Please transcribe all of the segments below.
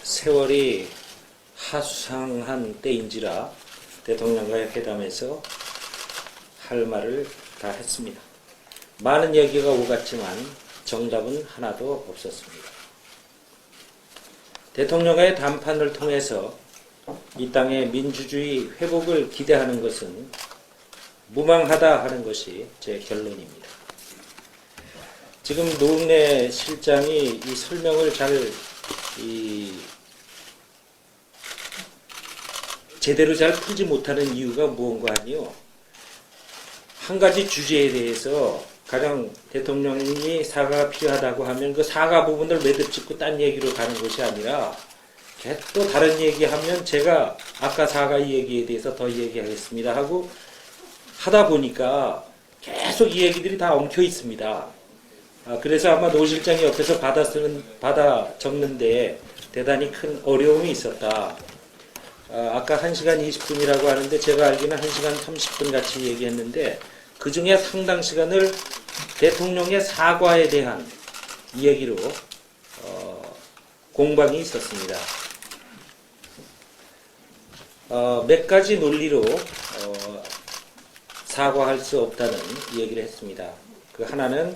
세월이 하수상한 때인지라 대통령과의 회담에서 할 말을 다 했습니다. 많은 얘기가 오갔지만 정답은 하나도 없었습니다. 대통령과의 담판을 통해서 이 땅의 민주주의 회복을 기대하는 것은 무망하다 하는 것이 제 결론입니다. 지금 노웅래 실장이 이 설명을 제대로 잘 풀지 못하는 이유가 무언가 하니요. 한 가지 주제에 대해서 가령 대통령이 사과가 필요하다고 하면 그 사과 부분을 매듭 짓고 딴 얘기로 가는 것이 아니라 또 다른 얘기하면 제가 아까 사과 얘기에 대해서 더 얘기하겠습니다 하고 하다 보니까 계속 이 얘기들이 다 엉켜 있습니다. 그래서 아마 노 실장이 옆에서 받아 적는데 대단히 큰 어려움이 있었다. 아까 1시간 20분이라고 하는데 제가 알기는 1시간 30분 같이 얘기했는데 그 중에 상당 시간을 대통령의 사과에 대한 이야기로 공방이 있었습니다. 몇 가지 논리로 사과할 수 없다는 얘기를 했습니다. 그 하나는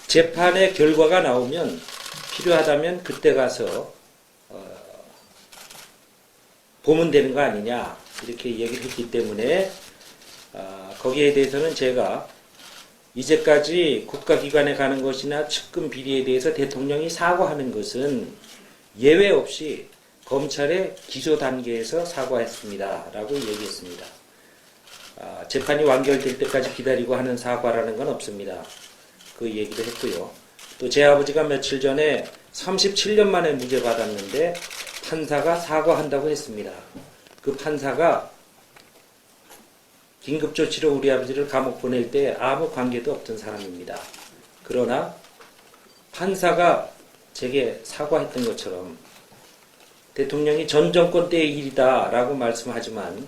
재판의 결과가 나오면 필요하다면 그때 가서 보면 되는 거 아니냐 이렇게 얘기를 했기 때문에 거기에 대해서는 제가 이제까지 국가기관에 가는 것이나 측근 비리에 대해서 대통령이 사과하는 것은 예외 없이 검찰의 기소 단계에서 사과했습니다 라고 얘기했습니다. 재판이 완결될 때까지 기다리고 하는 사과라는 건 없습니다. 그 얘기도 했고요. 또 제 아버지가 며칠 전에 37년 만에 무죄 받았는데 판사가 사과한다고 했습니다. 그 판사가 긴급조치로 우리 아버지를 감옥 보낼 때 아무 관계도 없던 사람입니다. 그러나 판사가 제게 사과했던 것처럼 대통령이 전 정권 때의 일이다 라고 말씀하지만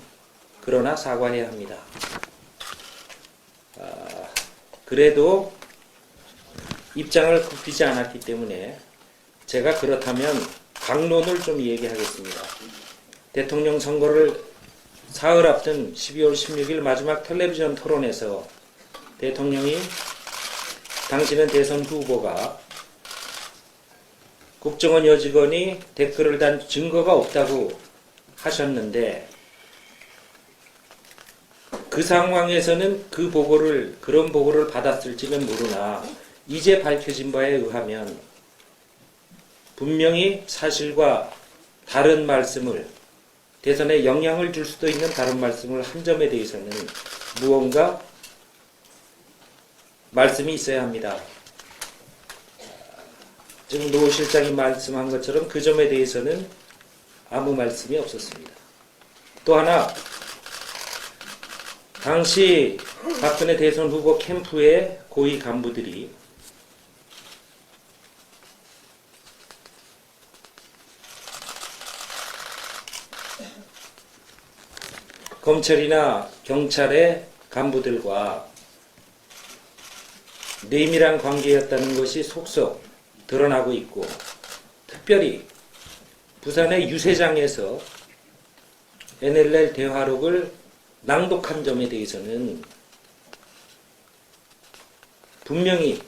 그러나 사과해야 합니다. 그래도 입장을 굽히지 않았기 때문에 제가 그렇다면 강론을 좀 얘기하겠습니다. 대통령 선거를 사흘 앞둔 12월 16일 마지막 텔레비전 토론에서 대통령이 당신은 대선 후보가 국정원 여직원이 댓글을 단 증거가 없다고 하셨는데 그 상황에서는 그런 보고를 받았을지는 모르나 이제 밝혀진 바에 의하면 분명히 사실과 다른 말씀을 대선에 영향을 줄 수도 있는 다른 말씀을 한 점에 대해서는 무언가 말씀이 있어야 합니다. 지금 노 실장이 말씀한 것처럼 그 점에 대해서는 아무 말씀이 없었습니다. 또 하나 당시 박근혜 대선 후보 캠프의 고위 간부들이 검찰이나 경찰의 간부들과 내밀한 관계였다는 것이 속속 드러나고 있고 특별히 부산의 유세장에서 NLL 대화록을 낭독한 점에 대해서는 분명히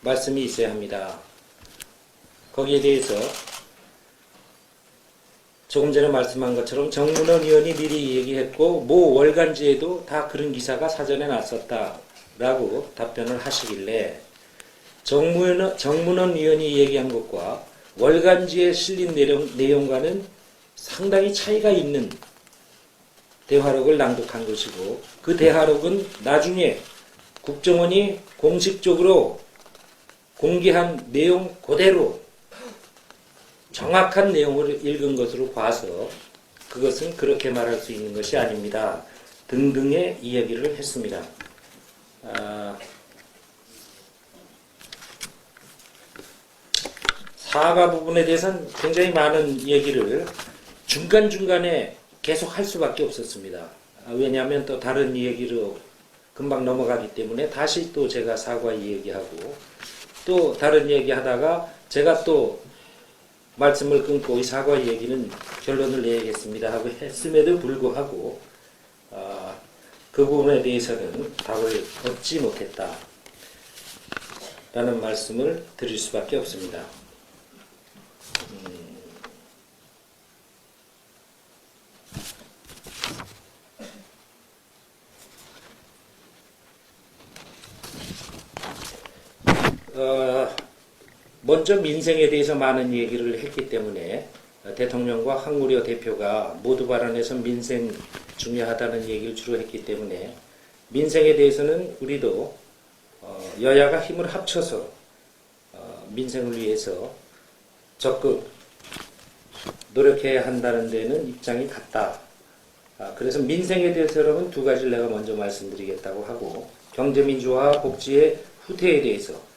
말씀이 있어야 합니다. 거기에 대해서 조금 전에 말씀한 것처럼 정문원 의원이 미리 얘기했고 모 월간지에도 다 그런 기사가 사전에 났었다라고 답변을 하시길래 정문원 의원이 얘기한 것과 월간지에 실린 내용과는 상당히 차이가 있는 대화록을 낭독한 것이고 그 대화록은 나중에 국정원이 공식적으로 공개한 내용 그대로 정확한 내용을 읽은 것으로 봐서 그것은 그렇게 말할 수 있는 것이 아닙니다. 등등의 이야기를 했습니다. 사과 부분에 대해서는 굉장히 많은 얘기를 중간중간에 계속 할 수밖에 없었습니다. 왜냐하면 또 다른 얘기로 금방 넘어가기 때문에 다시 또 제가 사과 얘기하고 또 다른 얘기 하다가 제가 또 말씀을 끊고 이 사과 얘기는 결론을 내야겠습니다 하고 했음에도 불구하고 그 부분에 대해서는 답을 얻지 못했다 라는 말씀을 드릴 수밖에 없습니다. 먼저 민생에 대해서 많은 얘기를 했기 때문에 대통령과 황우려 대표가 모두 발언에서 민생 중요하다는 얘기를 주로 했기 때문에 민생에 대해서는 우리도 여야가 힘을 합쳐서 민생을 위해서 적극 노력해야 한다는 데는 입장이 같다. 그래서 민생에 대해서는 두 가지를 내가 먼저 말씀드리겠다고 하고 경제민주화 복지의 후퇴에 대해서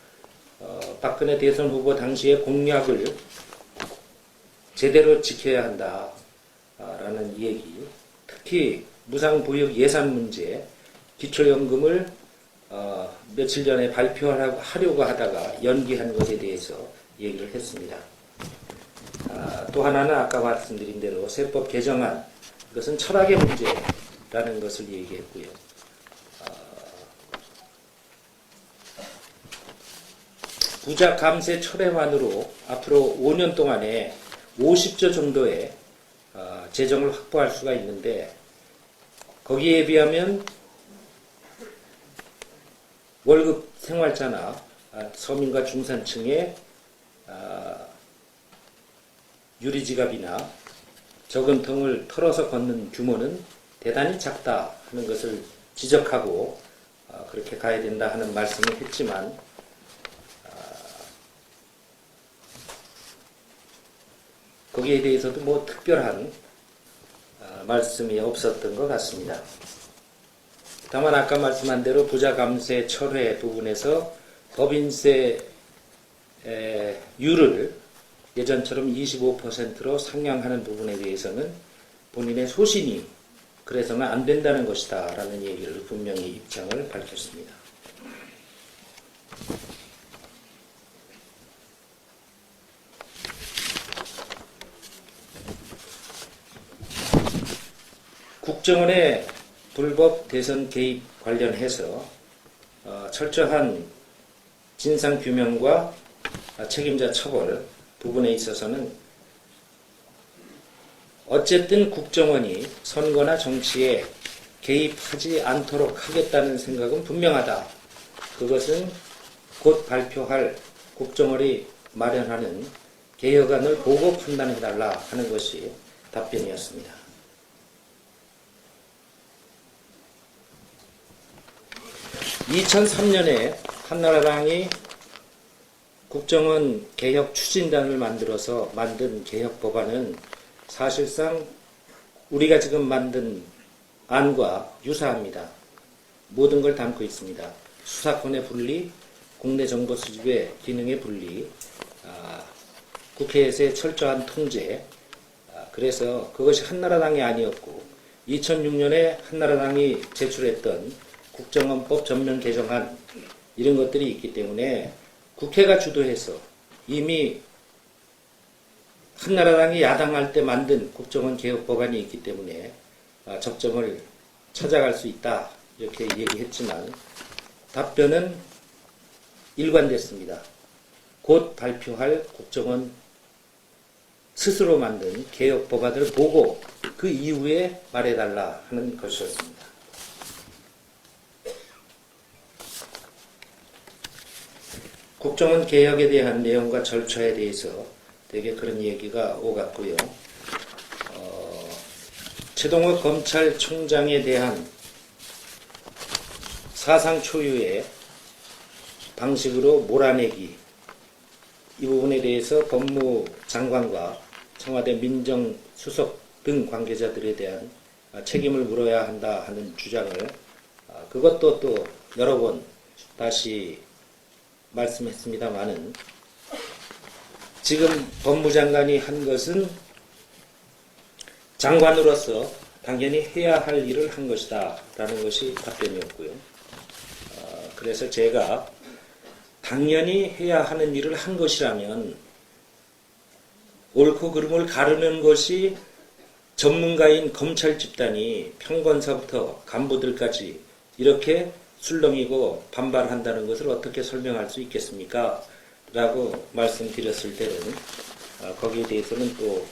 박근혜 대선 후보 당시의 공약을 제대로 지켜야 한다라는 얘기, 특히 무상보육 예산 문제, 기초연금을 며칠 전에 발표하려고 하다가 연기한 것에 대해서 얘기를 했습니다. 또 하나는 아까 말씀드린 대로 세법 개정안, 이것은 철학의 문제라는 것을 얘기했고요. 부자 감세 철회만으로 앞으로 5년 동안에 50조 정도의 재정을 확보할 수가 있는데 거기에 비하면 월급 생활자나 서민과 중산층의 유리지갑이나 저금통을 털어서 걷는 규모는 대단히 작다 하는 것을 지적하고 그렇게 가야 된다 하는 말씀을 했지만 거기에 대해서도 뭐 특별한 말씀이 없었던 것 같습니다. 다만 아까 말씀한 대로 부자 감세 철회 부분에서 법인세 율을 예전처럼 25%로 상향하는 부분에 대해서는 본인의 소신이 그래서는 안 된다는 것이다 라는 얘기를 분명히 입장을 밝혔습니다. 국정원의 불법 대선 개입 관련해서 철저한 진상규명과 책임자 처벌 부분에 있어서는 어쨌든 국정원이 선거나 정치에 개입하지 않도록 하겠다는 생각은 분명하다. 그것은 곧 발표할 국정원이 마련하는 개혁안을 보고 판단해달라 하는 것이 답변이었습니다. 2003년에 한나라당이 국정원 개혁 추진단을 만들어서 만든 개혁 법안은 사실상 우리가 지금 만든 안과 유사합니다. 모든 걸 담고 있습니다. 수사권의 분리, 국내 정보 수집의 기능의 분리, 국회에서의 철저한 통제, 그래서 그것이 한나라당이 아니었고 2006년에 한나라당이 제출했던 국정원법 전면 개정안 이런 것들이 있기 때문에 국회가 주도해서 이미 한나라당이 야당할 때 만든 국정원 개혁 법안이 있기 때문에 적점을 찾아갈 수 있다 이렇게 얘기했지만 답변은 일관됐습니다. 곧 발표할 국정원 스스로 만든 개혁 법안을 보고 그 이후에 말해달라 하는 것이었습니다. 국정원 개혁에 대한 내용과 절차에 대해서 되게 그런 얘기가 오갔고요. 최동욱 검찰총장에 대한 사상 초유의 방식으로 몰아내기 이 부분에 대해서 법무장관과 청와대 민정수석 등 관계자들에 대한 책임을 물어야 한다 하는 주장을 그것도 또 여러 번 다시 말씀했습니다마는 지금 법무장관이 한 것은 장관으로서 당연히 해야 할 일을 한 것이다 라는 것이 답변이었고요. 그래서 제가 당연히 해야 하는 일을 한 것이라면 옳고 그름을 가르는 것이 전문가인 검찰 집단이 평검사부터 간부들까지 이렇게 술렁이고 반발한다는 것을 어떻게 설명할 수 있겠습니까? 라고 말씀드렸을 때는 거기에 대해서는 또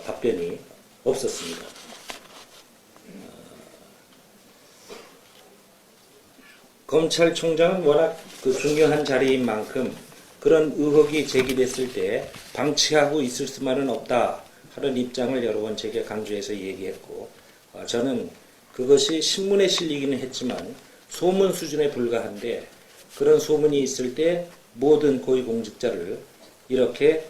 답변이 없었습니다. 검찰총장은 워낙 중요한 자리인 만큼 그런 의혹이 제기됐을 때 방치하고 있을 수만은 없다 하는 입장을 여러 번 제게 강조해서 얘기했고, 저는 그것이 신문에 실리기는 했지만 소문 수준에 불과한데, 그런 소문이 있을 때 모든 고위공직자를 이렇게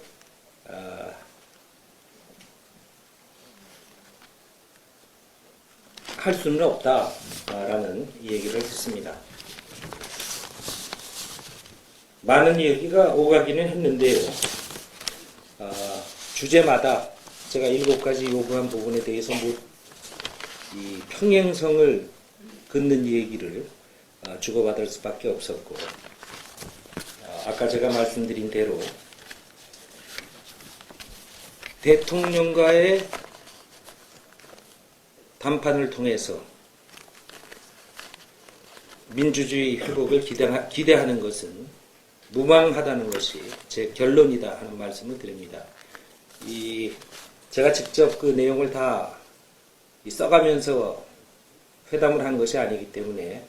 할 수는 없다라는 얘기를 했습니다. 많은 얘기가 오가기는 했는데요. 주제마다 제가 7가지 요구한 부분에 대해서 이 평행성을 긋는 얘기를 주고받을 수밖에 없었고, 아까 제가 말씀드린 대로 대통령과의 담판을 통해서 민주주의 회복을 기대하는 것은 무망하다는 것이 제 결론이다 하는 말씀을 드립니다. 제가 직접 그 내용을 다 써가면서 회담을 한 것이 아니기 때문에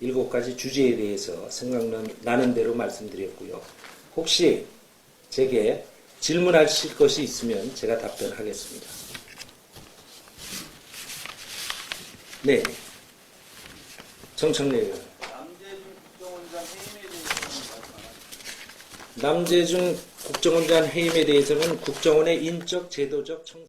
7가지 주제에 대해서 생각나는 대로 말씀드렸고요. 혹시 제게 질문하실 것이 있으면 제가 답변하겠습니다. 네. 정청래 의원. 남재중 국정원장 해임에 대해서는 국정원의 인적 제도적 청